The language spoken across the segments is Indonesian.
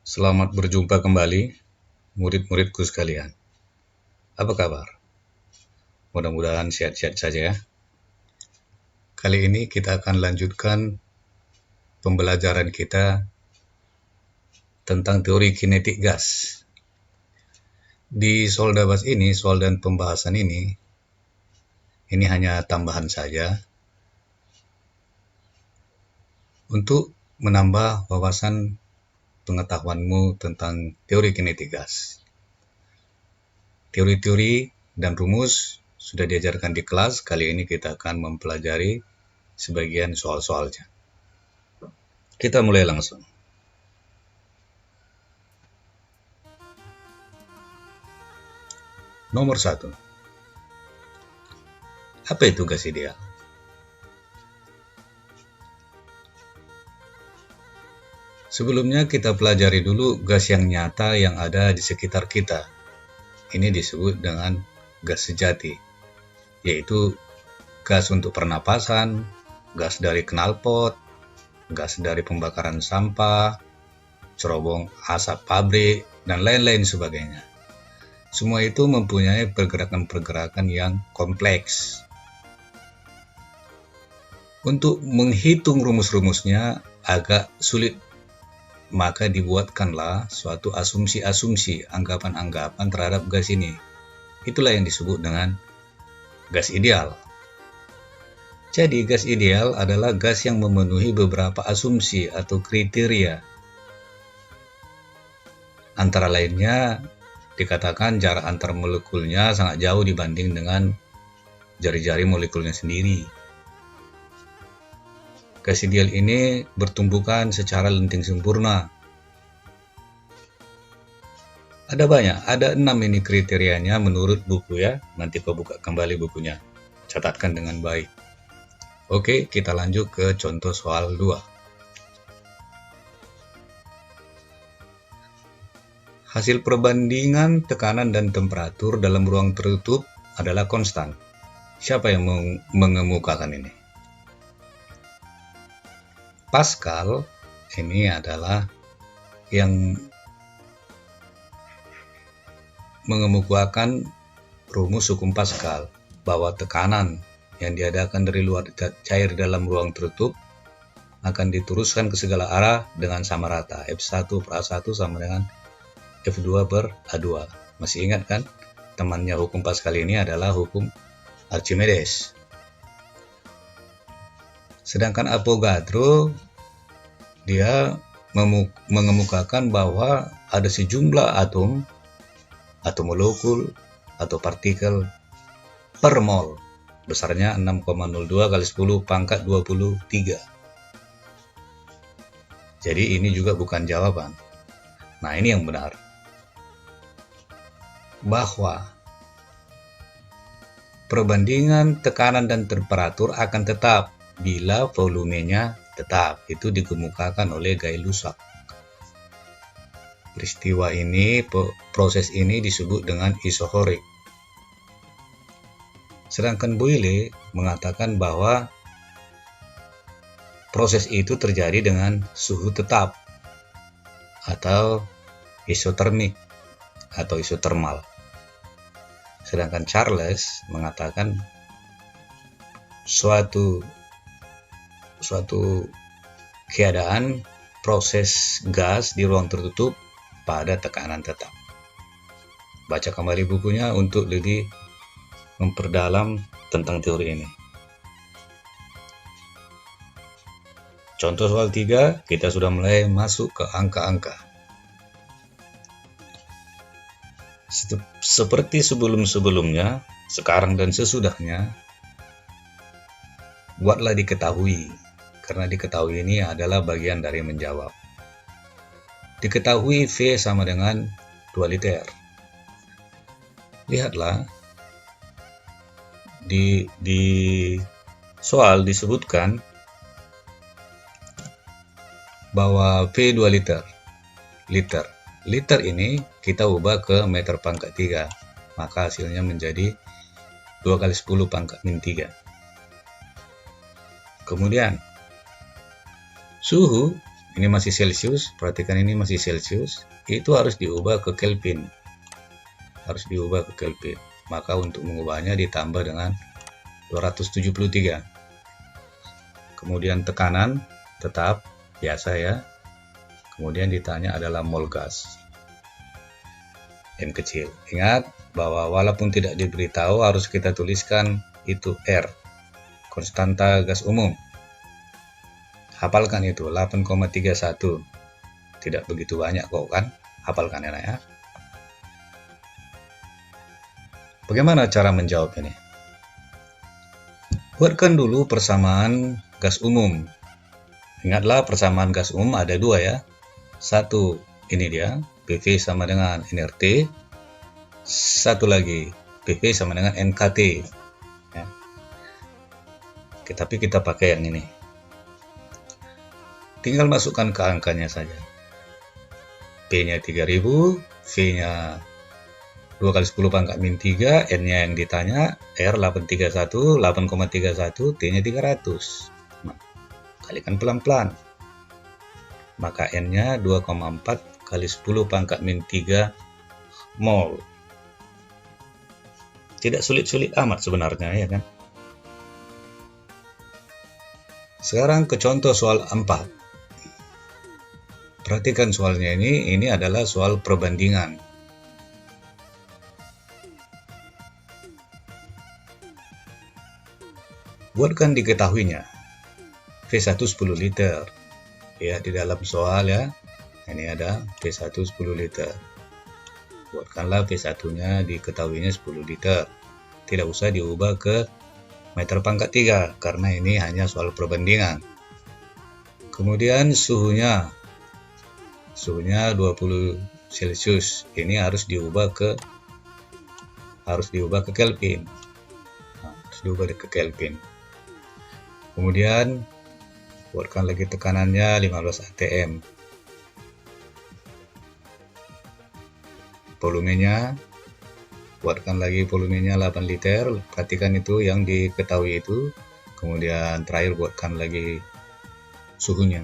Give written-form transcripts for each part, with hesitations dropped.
Selamat berjumpa kembali, murid-muridku sekalian. Apa kabar? Mudah-mudahan sehat-sehat saja ya. Kali ini kita akan lanjutkan pembelajaran kita tentang teori kinetik gas. Di soal ini, soal dan pembahasan ini hanya tambahan saja untuk menambah wawasan pengetahuanmu tentang teori kinetik gas. Teori-teori dan rumus sudah diajarkan di kelas, kali ini kita akan mempelajari sebagian soal-soalnya. Kita mulai langsung. Nomor 1. Apa itu gas ideal? Sebelumnya kita pelajari dulu gas yang nyata yang ada di sekitar kita. Ini disebut dengan gas sejati, yaitu gas untuk pernapasan, gas dari knalpot, gas dari pembakaran sampah, cerobong asap pabrik, dan lain-lain sebagainya. Semua itu mempunyai pergerakan-pergerakan yang kompleks. Untuk menghitung rumus-rumusnya agak sulit, maka dibuatkanlah suatu asumsi-asumsi, anggapan-anggapan terhadap gas ini. Itulah yang disebut dengan gas ideal. Jadi gas ideal adalah gas yang memenuhi beberapa asumsi atau kriteria. Antara lainnya dikatakan jarak antar molekulnya sangat jauh dibanding dengan jari-jari molekulnya sendiri. Gas ideal ini bertumbukan secara lenting sempurna. Ada banyak, ada 6 ini kriterianya menurut buku ya. Nanti kau buka kembali bukunya, catatkan dengan baik. Oke, kita lanjut ke contoh soal 2. Hasil perbandingan tekanan dan temperatur dalam ruang tertutup adalah konstan. Siapa yang mengemukakan ini? Pascal ini adalah yang mengemukakan rumus hukum Pascal bahwa tekanan yang diadakan dari luar cair dalam ruang tertutup akan diteruskan ke segala arah dengan sama rata. F1 per A1 sama dengan F2 per A2. Masih ingat kan? Temannya hukum Pascal ini adalah hukum Archimedes. Sedangkan Avogadro dia mengemukakan bahwa ada sejumlah atom atau molekul atau partikel per mol besarnya 6,02 kali 10 pangkat 23. Jadi ini juga bukan jawaban. Nah, ini yang benar. Bahwa perbandingan tekanan dan temperatur akan tetap bila volumenya tetap. Itu dikemukakan oleh Gay-Lussac. Peristiwa ini, proses ini disebut dengan isohorik. Sedangkan Boyle mengatakan bahwa proses itu terjadi dengan suhu tetap atau isotermik atau isotermal. Sedangkan Charles mengatakan suatu keadaan proses gas di ruang tertutup pada tekanan tetap. Baca kembali bukunya untuk lebih memperdalam tentang teori ini. Contoh soal 3, kita sudah mulai masuk ke angka-angka. Seperti sebelum-sebelumnya, sekarang dan sesudahnya, buatlah diketahui, karena diketahui ini adalah bagian dari menjawab. Diketahui V sama dengan 2 liter. Lihatlah, di soal disebutkan bahwa V 2 liter. Liter ini kita ubah ke meter pangkat 3, maka hasilnya menjadi 2 kali 10 pangkat min 3. Kemudian suhu Ini masih Celsius, perhatikan ini masih Celsius, itu harus diubah ke Kelvin. Harus diubah ke Kelvin. Maka untuk mengubahnya ditambah dengan 273. Kemudian tekanan tetap biasa ya. Kemudian ditanya adalah mol gas. M kecil. Ingat bahwa walaupun tidak diberitahu harus kita tuliskan itu R. Konstanta gas umum. Hafalkan itu 8,31. Tidak begitu banyak kok kan? Hafalkan ya. Bagaimana cara menjawab ini? Buatkan dulu persamaan gas umum. Ingatlah persamaan gas umum ada dua ya. Satu, ini dia, PV sama dengan nRT. Satu lagi, PV sama dengan NKT. Ya. Tapi kita pakai yang ini. Tinggal masukkan ke angkanya saja. P-nya 3000, V-nya 2 kali 10 pangkat min 3, N-nya yang ditanya, R 831, 8,31, T-nya 300. Nah, kalikan pelan-pelan. Maka N-nya 2,4 kali 10 pangkat min 3 mol. Tidak sulit-sulit amat sebenarnya ya kan. Sekarang ke contoh soal 4. Perhatikan soalnya ini adalah soal perbandingan. Buatkan diketahuinya. V1 10 liter. Ya, di dalam soal ya. Ini ada V1 10 liter. Buatkanlah V1-nya diketahuinya 10 liter. Tidak usah diubah ke meter pangkat 3 karena ini hanya soal perbandingan. Kemudian suhunya 20 Celcius. Ini harus diubah ke Kelvin. Nah, harus diubah ke Kelvin. Kemudian buatkan lagi tekanannya 15 atm. Volumenya buatkan lagi volumenya 8 liter. Perhatikan itu yang diketahui itu. Kemudian terakhir buatkan lagi suhunya.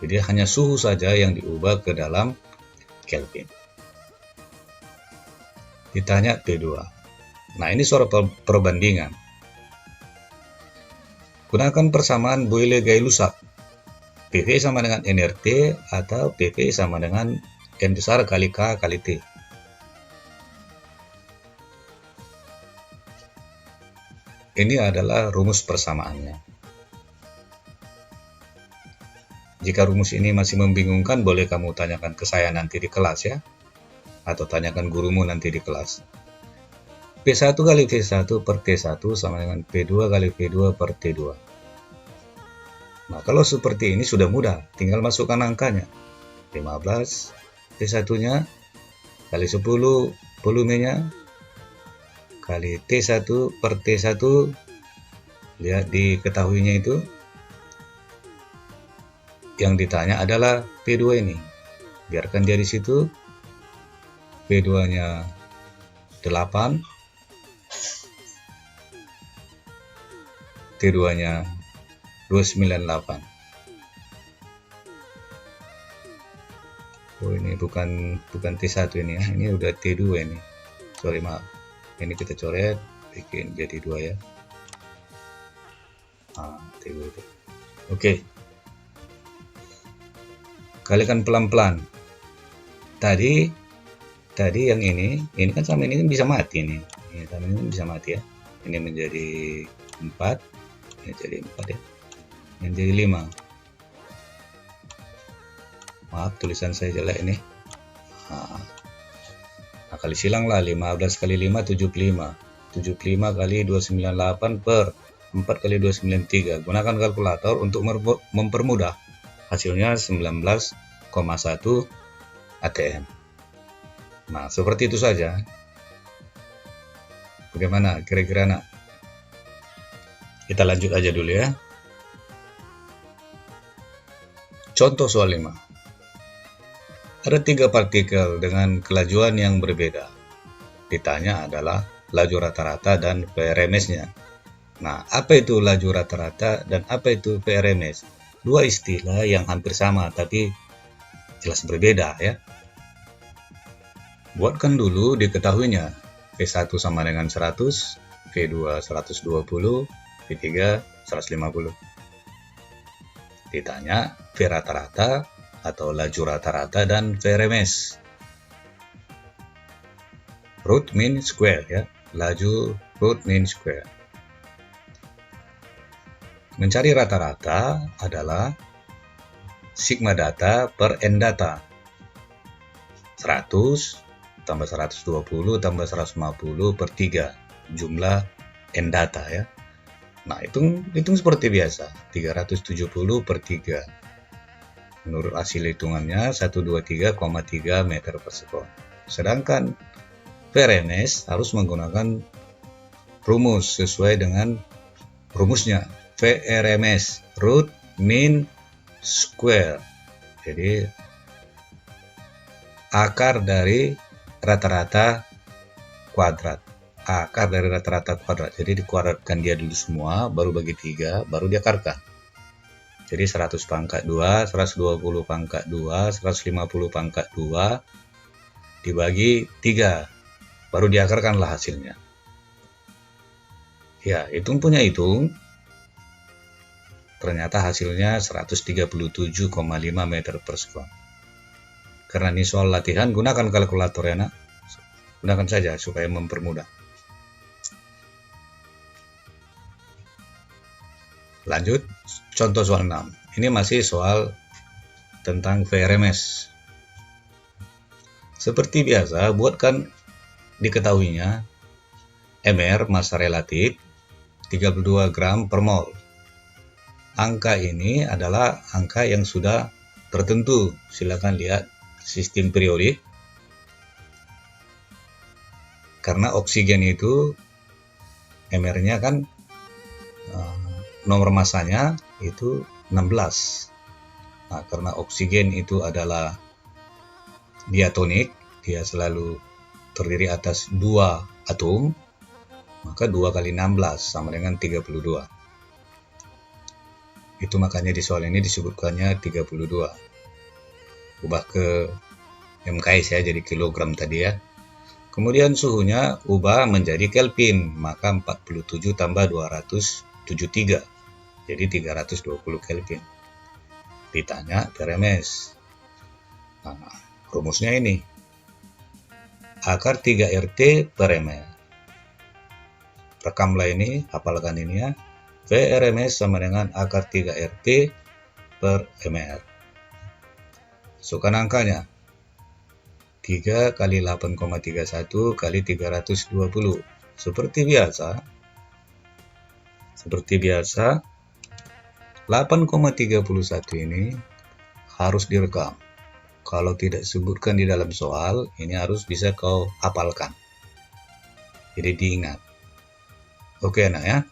Jadi hanya suhu saja yang diubah ke dalam Kelvin. Ditanya P2. Nah, ini soal perbandingan. Gunakan persamaan Boyle-Gay-Lussac. PV sama dengan nRT atau PV sama dengan N besar kali K kali T. Ini adalah rumus persamaannya. Jika rumus ini masih membingungkan, boleh kamu tanyakan ke saya nanti di kelas ya. Atau tanyakan gurumu nanti di kelas. P1 kali V1 per T1 sama dengan P2 kali V2 per T2. Nah, kalau seperti ini sudah mudah. Tinggal masukkan angkanya. 15 T1-nya kali 10 volumenya kali T1 per T1. Lihat diketahuinya itu. Yang ditanya adalah P2 ini. Biarkan dia di situ. P2-nya 8. T2-nya 298. Oh, ini bukan T1 ini ya. Ini udah T2 ini. Sorry, maaf. Ini kita coret, bikin jadi 2 ya. T2 itu. Oke. Kalikan pelan-pelan. Tadi yang ini kan sama ini kan bisa mati nih. Ini sama ini bisa mati ya. Ini menjadi 4, ini jadi 4 ya. Ini jadi 5. Maaf tulisan saya jelek ini. Nah, kali silang lah 15 kali 5 75. 75 kali 298 per 4 kali 293. Gunakan kalkulator untuk mempermudah. Hasilnya 19,1 atm. Nah, seperti itu saja. Bagaimana kira-kira nak? Kita lanjut aja dulu ya. Contoh soal 5. Ada 3 partikel dengan kelajuan yang berbeda. Ditanya adalah laju rata-rata dan VRMS-nya. Nah, apa itu laju rata-rata dan apa itu VRMS? Dua istilah yang hampir sama tapi jelas berbeda ya. Buatkan dulu diketahuinya. V1 sama dengan 100, V2 120, V3 150. Ditanya V rata-rata atau laju rata-rata dan V remes. Root mean square ya, laju root mean square. Mencari rata-rata adalah sigma data per n data. 100 tambah 120 tambah 150 per 3 jumlah n data ya. Nah, hitung seperti biasa, 370 per 3. Menurut hasil hitungannya 123,3 meter per sekon. Sedangkan VRMS harus menggunakan rumus sesuai dengan rumusnya. VRMS, root mean square. Jadi akar dari rata-rata kuadrat. Akar dari rata-rata kuadrat. Jadi dikuadratkan dia dulu semua, baru bagi 3, baru diakarkan. Jadi 100 pangkat 2, 120 pangkat 2, 150 pangkat 2 dibagi 3, baru diakarkanlah hasilnya. Ya, hitung ternyata hasilnya 137,5 meter per sekon. Karena ini soal latihan, gunakan kalkulator ya nak. Gunakan saja supaya mempermudah. Lanjut, contoh soal 6. Ini masih soal tentang VRMS. Seperti biasa, buatkan diketahuinya MR massa relatif 32 gram per mol. Angka ini adalah angka yang sudah tertentu. Silakan lihat sistem periodik. Karena oksigen itu MR-nya kan nomor masanya itu 16. Nah, karena oksigen itu adalah diatonik, dia selalu terdiri atas 2 atom, maka 2 kali 16 sama dengan 32. Itu makanya di soal ini disebutkannya 32. Ubah ke MKS ya, jadi kilogram tadi ya. Kemudian suhunya ubah menjadi Kelvin, maka 47 tambah 273, jadi 320 Kelvin. Ditanya VRMS. Nah, rumusnya ini. Akar 3 RT per ml. Rekamlah ini, hafalkan ini ya. VRMS sama dengan akar 3 RT per ml. Masukkan angkanya. 3 kali 8,31 kali 320. Seperti biasa, 8,31 ini harus direkam. Kalau tidak disebutkan di dalam soal, ini harus bisa kau hafalkan. Jadi diingat. Oke anak ya.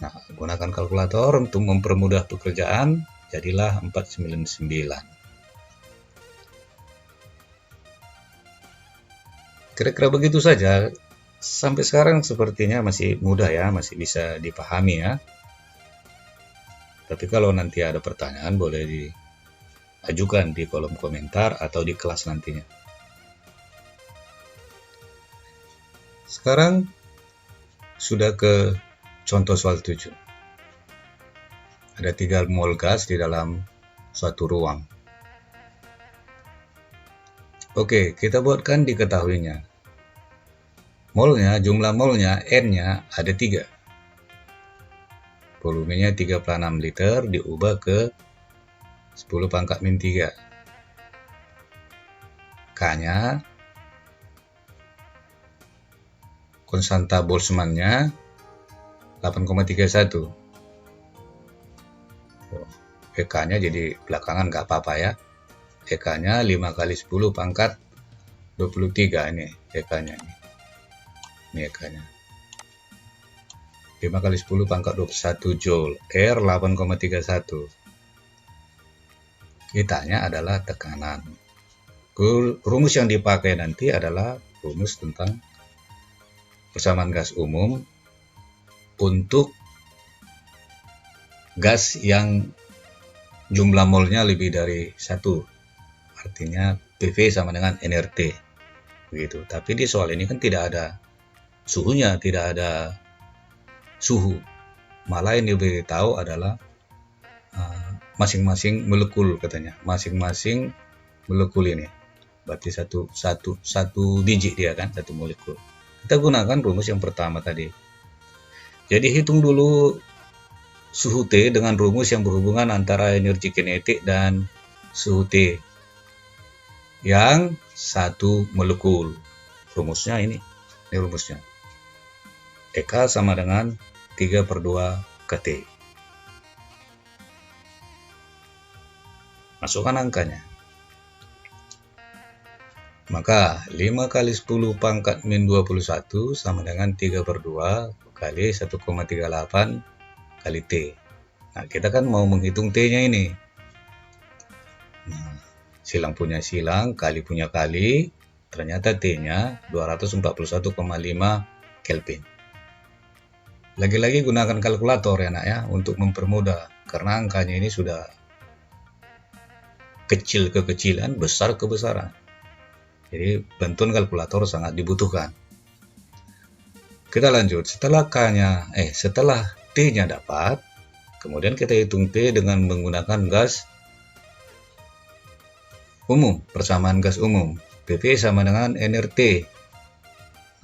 Nah, gunakan kalkulator untuk mempermudah pekerjaan, jadilah 499. Kira-kira begitu saja. Sampai sekarang sepertinya masih mudah ya, masih bisa dipahami ya. Tapi kalau nanti ada pertanyaan boleh diajukan di kolom komentar atau di kelas nantinya. Sekarang sudah ke contoh soal 7. Ada 3 mol gas di dalam suatu ruang. Oke, kita buatkan diketahuinya. Molnya, jumlah molnya, N-nya ada 3. Volumenya 36 liter diubah ke 10 pangkat min 3. K-nya, konstanta Boltzmann-nya 8,31. EK-nya jadi belakangan nggak apa-apa ya. EK-nya 5 kali 10 pangkat 23 ini EK-nya. Ini EK-nya. 5 kali 10 pangkat 21 Joule. R 8,31. Kitanya adalah tekanan. Rumus yang dipakai nanti adalah rumus tentang persamaan gas umum untuk gas yang jumlah molnya lebih dari 1. Artinya PV sama dengan nRT. Begitu. Tapi di soal ini kan tidak ada suhunya, tidak ada suhu. Malah yang diberitahu adalah masing-masing molekul katanya. Masing-masing molekul ini. Berarti satu biji dia kan, satu molekul. Kita gunakan rumus yang pertama tadi. Jadi hitung dulu suhu T dengan rumus yang berhubungan antara energi kinetik dan suhu T yang satu molekul. Rumusnya ini rumusnya. EK sama dengan 3/2 kT. Masukkan angkanya. Maka 5 kali 10 pangkat min 21 sama dengan 3/2 kali 1,38 kali T. Nah, kita kan mau menghitung T-nya ini. Nah, silang punya silang, kali punya kali, ternyata T-nya 241,5 Kelvin. Lagi-lagi gunakan kalkulator ya nak ya, untuk mempermudah, karena angkanya ini sudah kecil kekecilan, besar kebesaran. Jadi bantuan kalkulator sangat dibutuhkan. Kita lanjut. Setelah T-nya dapat, kemudian kita hitung T dengan menggunakan gas umum, persamaan gas umum. PV sama dengan nRT.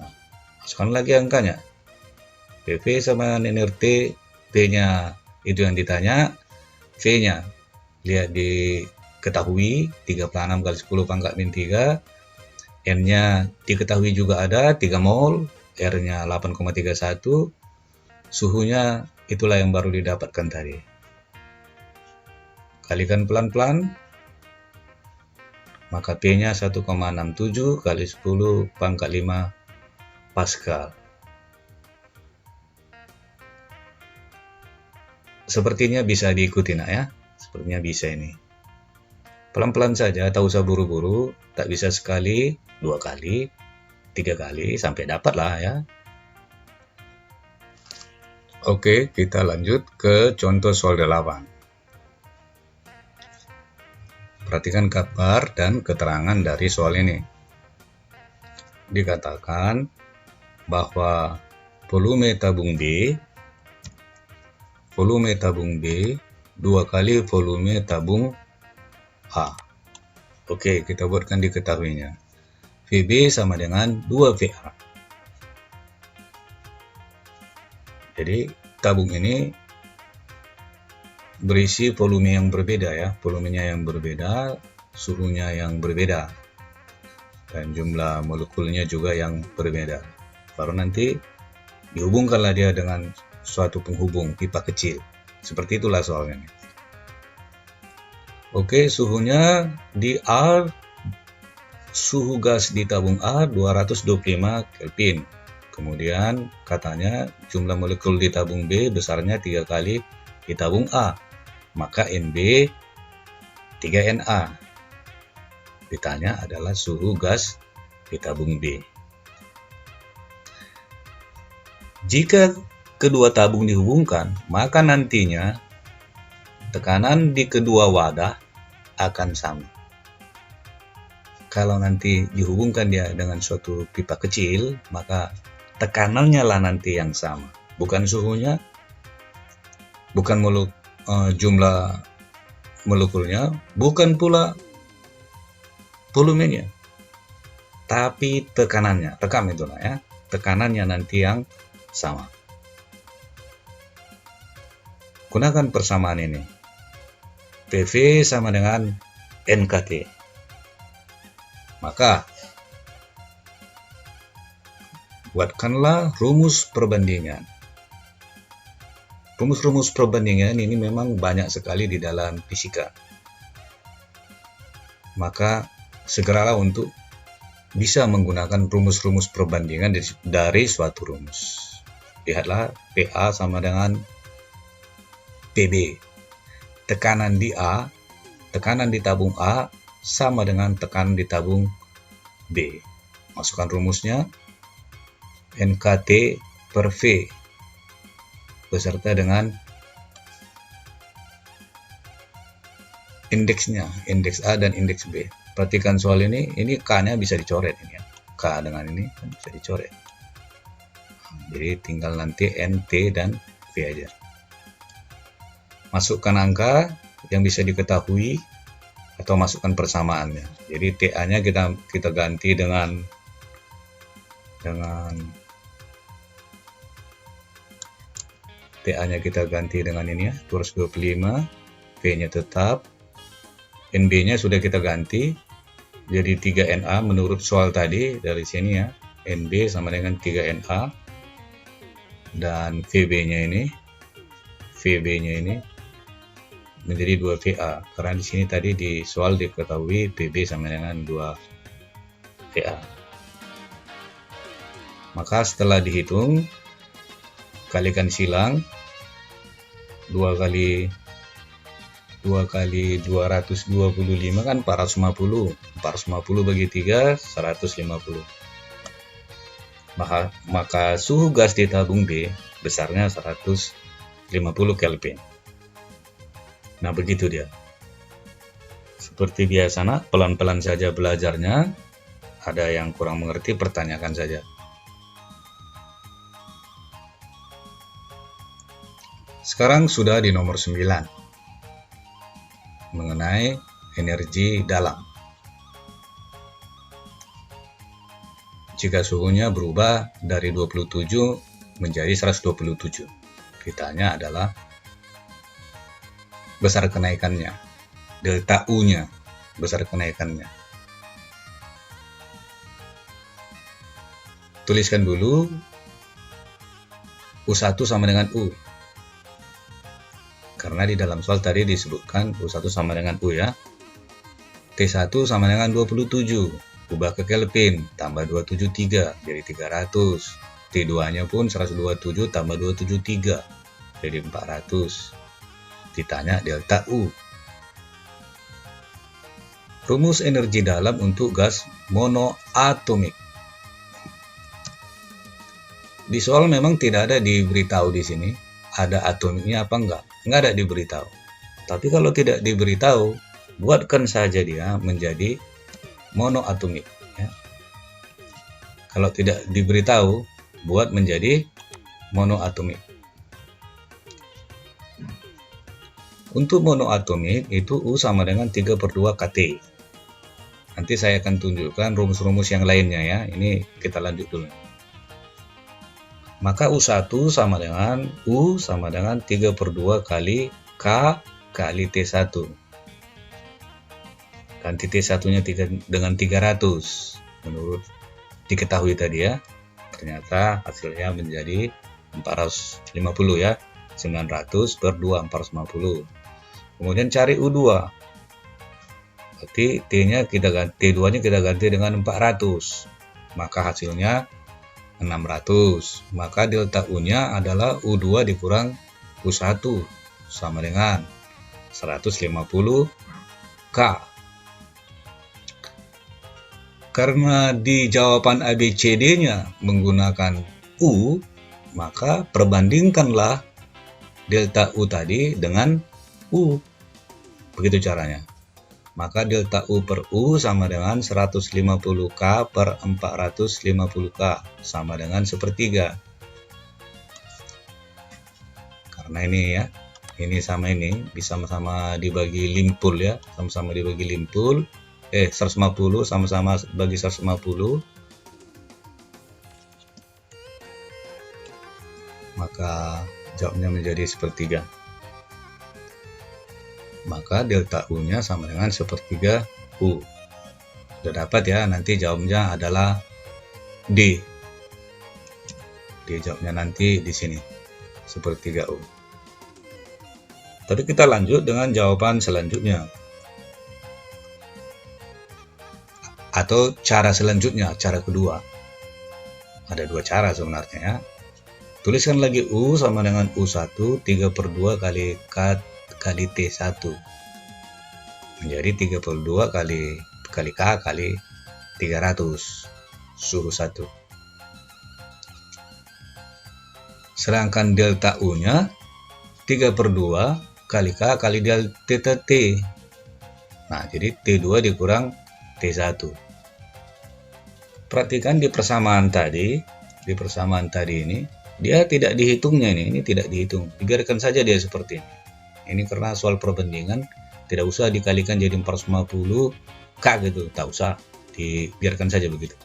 Nah, masukkan lagi angkanya. PV sama dengan nRT, P-nya itu yang ditanya, V-nya lihat diketahui 36 kali 10 pangkat min 3, N-nya diketahui juga ada 3 mol, R-nya 8,31, suhunya itulah yang baru didapatkan tadi. Kalikan pelan-pelan, maka P-nya 1,67 kali 10 pangkat 5 Pascal. Sepertinya bisa diikuti nak ya, sepertinya bisa ini. Pelan-pelan saja, tak usah buru-buru, tak bisa sekali, 2 kali, 3 kali, sampai dapat lah ya. Oke, kita lanjut ke contoh soal 8. Perhatikan kabar dan keterangan dari soal ini. Dikatakan bahwa volume tabung B 2 kali volume tabung A. Oke, kita buatkan diketahuinya. VB sama dengan 2VA. Jadi tabung ini berisi volume yang berbeda ya, volumenya yang berbeda, suhunya yang berbeda, dan jumlah molekulnya juga yang berbeda. Baru nanti dihubungkanlah dia dengan suatu penghubung pipa kecil. Seperti itulah soalnya. Oke, suhunya di A, suhu gas di tabung A 225 Kelvin. Kemudian katanya jumlah molekul di tabung B besarnya 3 kali di tabung A. Maka NB 3Na. Ditanya adalah suhu gas di tabung B. Jika kedua tabung dihubungkan, maka nantinya tekanan di kedua wadah akan sama. Kalau nanti dihubungkan dia dengan suatu pipa kecil, maka tekanannya lah nanti yang sama. Bukan suhunya, bukan jumlah molekulnya, bukan pula volumenya, tapi tekanannya. Tekam itu lah ya, tekanannya nanti yang sama. Gunakan persamaan ini. PV sama dengan NKT. Maka buatkanlah rumus perbandingan. Rumus-rumus perbandingan ini memang banyak sekali di dalam fisika. Maka segeralah untuk bisa menggunakan rumus-rumus perbandingan dari suatu rumus. Lihatlah, PA sama dengan PB. Tekanan di A, tekanan di tabung A sama dengan tekanan di tabung B. Masukkan rumusnya, NKT per V beserta dengan indeksnya, indeks A dan indeks B. Perhatikan soal ini K-nya bisa dicoret ini ya. K dengan ini kan bisa dicoret. Jadi tinggal nanti N, T, dan V aja. Masukkan angka yang bisa diketahui atau masukkan persamaannya. Jadi TA-nya kita ganti dengan TA-nya kita ganti dengan ini ya, 225, V-nya tetap, NB-nya sudah kita ganti jadi 3NA menurut soal tadi dari sini ya. NB sama dengan 3NA dan VB-nya ini menjadi 2VA karena di sini tadi di soal diketahui PB sama dengan 2VA. Maka setelah dihitung kalikan silang 2 kali 225 kan 450 bagi 3 150. Maka suhu gas di tabung B besarnya 150 Kelvin. Nah begitu dia. Seperti biasa nak, pelan-pelan saja belajarnya. Ada yang kurang mengerti pertanyakan saja. Sekarang sudah di nomor 9 mengenai energi dalam. Jika suhunya berubah dari 27 menjadi 127, ditanya adalah besar kenaikannya, delta U-nya, besar kenaikannya. Tuliskan dulu U1 sama dengan U. Karena di dalam soal tadi disebutkan U1 sama dengan U ya. T1 sama dengan 27, ubah ke Kelvin, tambah 273, jadi 300. T2-nya pun 127 tambah 273, jadi 400. Ditanya delta U. Rumus energi dalam untuk gas monoatomik. Di soal memang tidak ada diberitahu di sini ada atomiknya apa enggak ada diberitahu. Tapi kalau tidak diberitahu, buatkan saja dia menjadi monoatomik ya. Kalau tidak diberitahu, buat menjadi monoatomik. Untuk monoatomik itu U sama dengan 3/2 kT. Nanti saya akan tunjukkan rumus-rumus yang lainnya ya. Ini kita lanjut dulu. Maka U1 sama dengan U sama dengan 3/2 kali K kali T1. Ganti T1-nya dengan 300. Menurut diketahui tadi ya. Ternyata hasilnya menjadi 450 ya. 900 per 2, 450. Kemudian cari U2. Berarti T2-nya kita ganti dengan 400. Maka hasilnya 600. Maka delta U-nya adalah U2 dikurang U1 sama dengan 150 K. Karena di jawaban ABCD-nya menggunakan U, maka perbandingkanlah delta U tadi dengan U. Begitu caranya. Maka delta U per U sama dengan 150K per 450K sama dengan 1/3. Karena ini ya, ini sama ini bisa sama dibagi limpul ya, sama-sama dibagi limpul. 150 sama-sama bagi 150. Maka jawabnya menjadi 1/3. Maka delta U-nya sama dengan 1/3 U. Sudah dapat ya, nanti jawabnya adalah D. D jawabnya nanti di sini, 1/3 U. Tapi kita lanjut dengan jawaban selanjutnya. Atau cara selanjutnya, cara kedua. Ada dua cara sebenarnya ya. Tuliskan lagi U sama dengan U1 3/2 kali K kali T1 menjadi 3/2 kali K kali 300 suhu 1. Sedangkan delta U nya 3/2 kali K kali delta T. Nah, jadi T2 dikurang T1. Perhatikan di persamaan tadi ini, dia tidak dihitungnya ini tidak dihitung. Dibiarkan saja dia seperti ini. Ini karena soal perbandingan, tidak usah dikalikan jadi 450 K gitu, tak usah, dibiarkan saja begitu.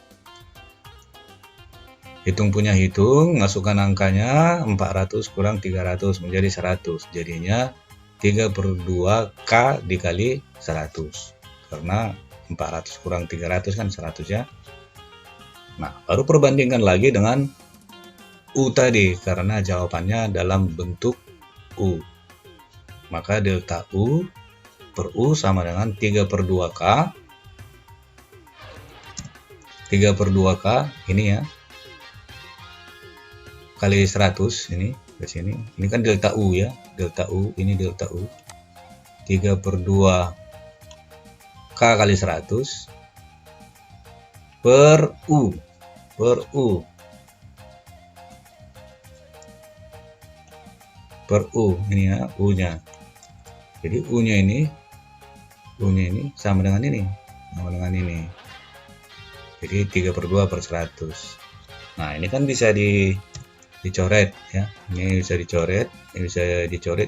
Hitung, masukkan angkanya 400 kurang 300 menjadi 100. Jadinya 3/2 K dikali 100. Karena 400 kurang 300 kan 100 ya. Nah, baru perbandingkan lagi dengan U tadi, karena jawabannya dalam bentuk U. Maka delta U per U sama dengan 3/2K. 3/2K ini ya, kali 100 ini ke sini. Ini kan delta U ya, delta U, ini delta U. 3/2 K kali 100 per U ini ya, U-nya. Jadi U-nya ini sama dengan ini. Jadi 3/2 per 100. Nah, ini kan bisa dicoret ya. Ini bisa dicoret,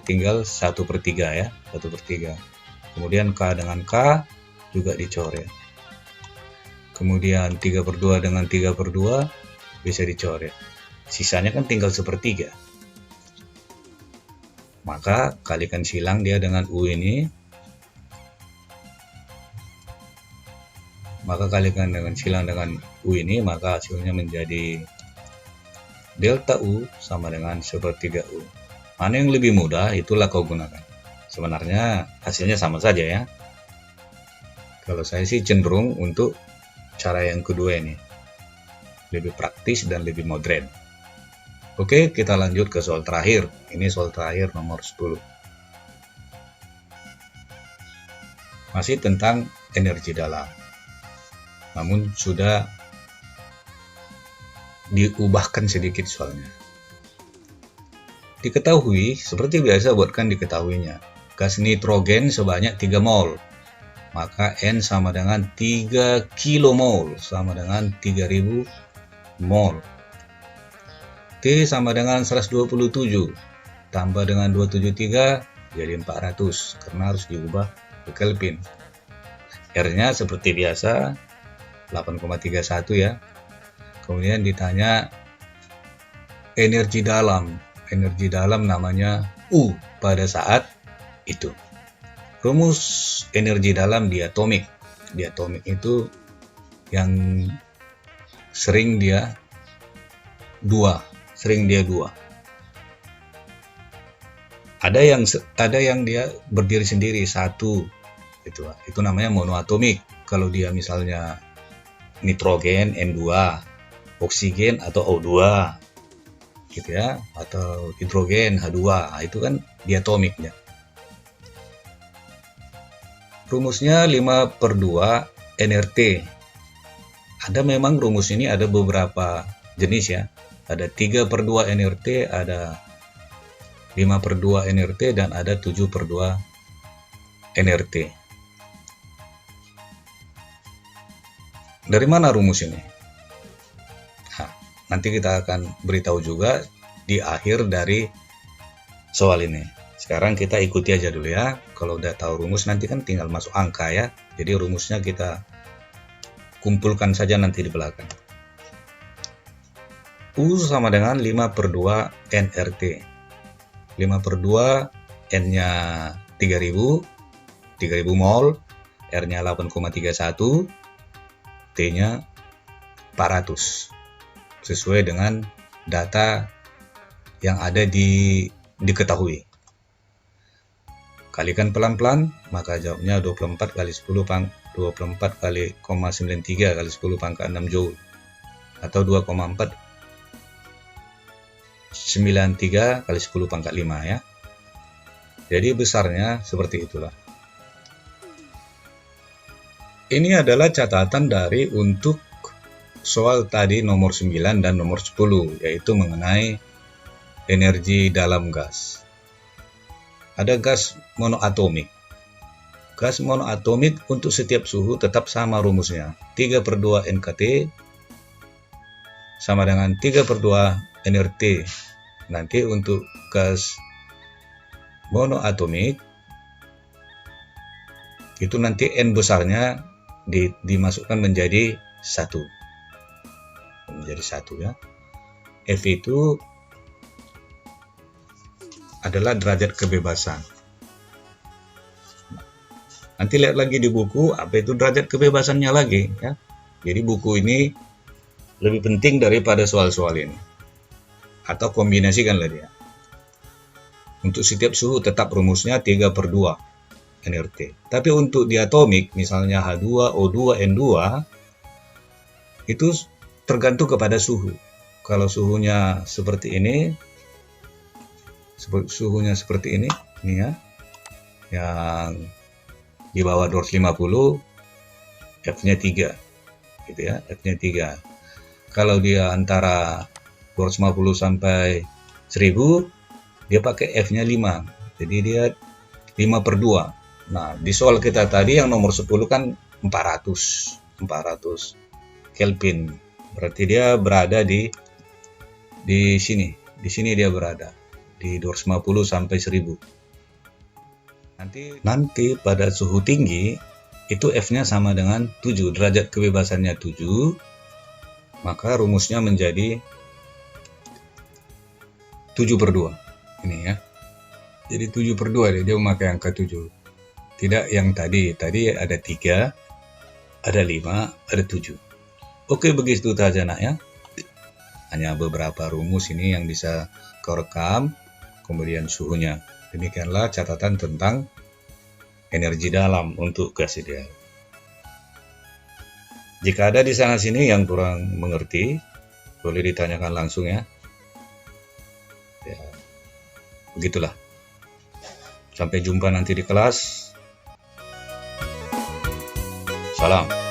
tinggal 1/3 ya, 1/3. Kemudian K dengan K juga dicoret. Kemudian 3/2 dengan 3/2 bisa dicoret. Sisanya kan tinggal 1/3. Maka kalikan silang dia dengan U ini. Maka kalikan dengan silang dengan U ini, maka hasilnya menjadi delta U sama dengan 1/3 U. Mana yang lebih mudah, itulah kau gunakan. Sebenarnya hasilnya sama saja ya. Kalau saya sih cenderung untuk cara yang kedua ini. Lebih praktis dan lebih modern. Oke, kita lanjut ke soal terakhir. Ini soal terakhir nomor 10. Masih tentang energi dalam. Namun sudah diubahkan sedikit soalnya. Diketahui, seperti biasa buatkan diketahuinya. Gas nitrogen sebanyak 3 mol. Maka N sama dengan 3 kilomol, sama dengan 3000 mol. T sama dengan 127, tambah dengan 273, jadi 400, karena harus diubah ke Kelvin. R-nya seperti biasa, 8,31 ya. Kemudian ditanya energi dalam. Energi dalam namanya U pada saat itu. Rumus energi dalam diatomik. Diatomik itu yang sering dia dua. Ada yang dia berdiri sendiri satu, itu namanya monoatomik. Kalau dia misalnya nitrogen N2, oksigen atau O2 gitu ya, atau hidrogen H2, nah, itu kan diatomiknya. Rumusnya 5/2 nRT. Ada memang rumus ini ada beberapa jenis ya. Ada 3/2 nRT, ada 5/2 nRT, dan ada 7/2 nRT. Dari mana rumus ini? Nah, nanti kita akan beritahu juga di akhir dari soal ini. Sekarang kita ikuti aja dulu ya. Kalau udah tahu rumus nanti kan tinggal masuk angka ya. Jadi rumusnya kita kumpulkan saja nanti di belakang. U sama dengan 5/2 nRT. 5/2 N-nya 3000 mol, R-nya 8,31, T-nya 400. Sesuai dengan data yang ada diketahui. Kalikan pelan-pelan, maka jawabnya 24 kali 0,93 kali 10 pangkat 6 Joule, atau 2,493 kali 10 pangkat 5 ya. Jadi besarnya seperti itulah. Ini adalah catatan dari untuk soal tadi nomor 9 dan nomor 10, yaitu mengenai energi dalam gas. Ada gas monoatomik. gas monoatomik untuk setiap suhu tetap sama rumusnya. 3/2 NKT sama dengan 3/2 nRT. Nanti untuk gas monoatomik itu nanti N besarnya dimasukkan menjadi 1. Menjadi 1 ya. F itu adalah derajat kebebasan. Nanti lihat lagi di buku apa itu derajat kebebasannya lagi ya. Jadi buku ini lebih penting daripada soal-soal ini. Atau kombinasikanlah dia. Untuk setiap suhu tetap rumusnya 3/2 nRT. Tapi untuk di atomik misalnya H2, O2, N2 itu tergantung kepada suhu. Kalau suhunya seperti ini, ini ya, yang di bawah 250, F-nya 3, gitu ya, F-nya 3. Kalau dia antara 250 sampai 1000, dia pakai F-nya 5, jadi dia 5/2. Nah, di soal kita tadi yang nomor 10 kan 400 Kelvin, berarti dia berada di sini dia berada di 250 sampai 1000. Nanti pada suhu tinggi itu F-nya sama dengan 7, derajat kebebasannya 7, maka rumusnya menjadi 7/2 ini ya. Jadi 7/2 dia memakai angka 7. Tidak yang tadi ada 3, ada 5, ada 7. Oke, begitu saja nak ya. Hanya beberapa rumus ini yang bisa kau rekam, kemudian suhunya. Demikianlah catatan tentang energi dalam untuk gas ideal. Jika ada di sana sini yang kurang mengerti, boleh ditanyakan langsung ya. Ya, begitulah. Sampai jumpa nanti di kelas. Salam.